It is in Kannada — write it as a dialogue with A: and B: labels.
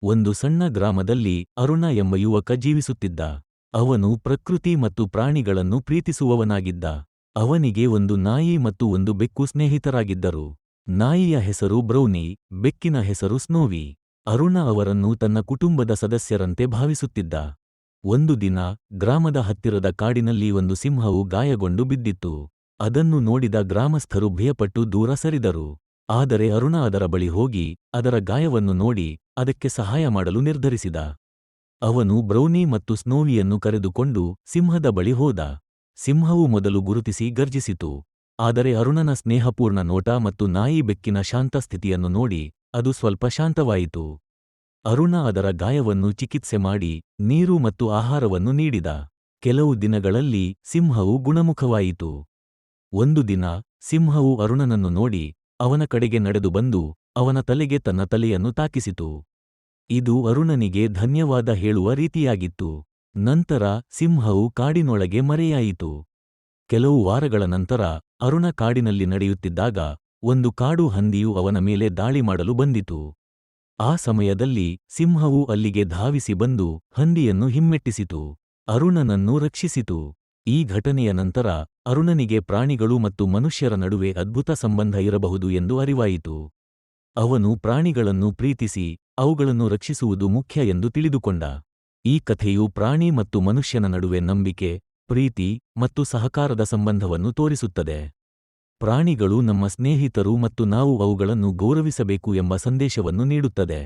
A: ಒಂದು ಸಣ್ಣ ಗ್ರಾಮದಲ್ಲಿ ಅರುಣ ಎಂಬ ಯುವಕ ಜೀವಿಸುತ್ತಿದ್ದ. ಅವನು ಪ್ರಕೃತಿ ಮತ್ತು ಪ್ರಾಣಿಗಳನ್ನು ಪ್ರೀತಿಸುವವನಾಗಿದ್ದ. ಅವನಿಗೆ ಒಂದು ನಾಯಿ ಮತ್ತು ಒಂದು ಬೆಕ್ಕು ಸ್ನೇಹಿತರಾಗಿದ್ದರು. ನಾಯಿಯ ಹೆಸರು ಬ್ರೌನಿ, ಬೆಕ್ಕಿನ ಹೆಸರು ಸ್ನೋವಿ. ಅರುಣ ಅವರನ್ನು ತನ್ನ ಕುಟುಂಬದ ಸದಸ್ಯರಂತೆ ಭಾವಿಸುತ್ತಿದ್ದ. ಒಂದು ದಿನ ಗ್ರಾಮದ ಹತ್ತಿರದ ಕಾಡಿನಲ್ಲಿ ಒಂದು ಸಿಂಹವು ಗಾಯಗೊಂಡು ಬಿದ್ದಿತ್ತು. ಅದನ್ನು ನೋಡಿದ ಗ್ರಾಮಸ್ಥರು ಭಯಪಟ್ಟು ದೂರ ಸರಿದರು. ಆದರೆ ಅರುಣ ಅದರ ಬಳಿ ಹೋಗಿ ಅದರ ಗಾಯವನ್ನು ನೋಡಿ ಅದಕ್ಕೆ ಸಹಾಯ ಮಾಡಲು ನಿರ್ಧರಿಸಿದ. ಅವನು ಬ್ರೌನಿ ಮತ್ತು ಸ್ನೋವಿಯನ್ನು ಕರೆದುಕೊಂಡು ಸಿಂಹದ ಬಳಿ ಹೋದ. ಸಿಂಹವು ಮೊದಲು ಗುರುತಿಸಿ ಗರ್ಜಿಸಿತು. ಆದರೆ ಅರುಣನ ಸ್ನೇಹಪೂರ್ಣ ನೋಟ ಮತ್ತು ನಾಯಿ ಬೆಕ್ಕಿನ ಶಾಂತ ಸ್ಥಿತಿಯನ್ನು ನೋಡಿ ಅದು ಸ್ವಲ್ಪ ಶಾಂತವಾಯಿತು. ಅರುಣ ಅದರ ಗಾಯವನ್ನು ಚಿಕಿತ್ಸೆ ಮಾಡಿ ನೀರು ಮತ್ತು ಆಹಾರವನ್ನು ನೀಡಿದ. ಕೆಲವು ದಿನಗಳಲ್ಲಿ ಸಿಂಹವು ಗುಣಮುಖವಾಯಿತು. ಒಂದು ದಿನ ಸಿಂಹವು ಅರುಣನನ್ನು ನೋಡಿ ಅವನ ಕಡೆಗೆ ನಡೆದು ಬಂದು ಅವನ ತಲೆಗೆ ತನ್ನ ತಲೆಯನ್ನು ತಾಕಿಸಿತು. ಇದು ಅರುಣನಿಗೆ ಧನ್ಯವಾದ ಹೇಳುವ ರೀತಿಯಾಗಿತ್ತು. ನಂತರ ಸಿಂಹವು ಕಾಡಿನೊಳಗೆ ಮರೆಯಾಯಿತು. ಕೆಲವು ವಾರಗಳ ನಂತರ ಅರುಣ ಕಾಡಿನಲ್ಲಿ ನಡೆಯುತ್ತಿದ್ದಾಗ ಒಂದು ಕಾಡು ಹಂದಿಯು ಅವನ ಮೇಲೆ ದಾಳಿ ಮಾಡಲು ಬಂದಿತು. ಆ ಸಮಯದಲ್ಲಿ ಸಿಂಹವು ಅಲ್ಲಿಗೆ ಧಾವಿಸಿ ಬಂದು ಹಂದಿಯನ್ನು ಹಿಮ್ಮೆಟ್ಟಿಸಿತು. ಅರುಣನನ್ನು ರಕ್ಷಿಸಿತು. ಈ ಘಟನೆಯ ನಂತರ ಅರುಣನಿಗೆ ಪ್ರಾಣಿಗಳು ಮತ್ತು ಮನುಷ್ಯರ ನಡುವೆ ಅದ್ಭುತ ಸಂಬಂಧ ಇರಬಹುದು ಎಂದು ಅರಿವಾಯಿತು. ಅವನು ಪ್ರಾಣಿಗಳನ್ನು ಪ್ರೀತಿಸಿ ಅವುಗಳನ್ನು ರಕ್ಷಿಸುವುದು ಮುಖ್ಯ ಎಂದು ತಿಳಿದುಕೊಂಡ. ಈ ಕಥೆಯು ಪ್ರಾಣಿ ಮತ್ತು ಮನುಷ್ಯನ ನಡುವೆ ನಂಬಿಕೆ, ಪ್ರೀತಿ ಮತ್ತು ಸಹಕಾರದ ಸಂಬಂಧವನ್ನು ತೋರಿಸುತ್ತದೆ. ಪ್ರಾಣಿಗಳು ನಮ್ಮ ಸ್ನೇಹಿತರು ಮತ್ತು ನಾವು ಅವುಗಳನ್ನು ಗೌರವಿಸಬೇಕು ಎಂಬ ಸಂದೇಶವನ್ನು ನೀಡುತ್ತದೆ.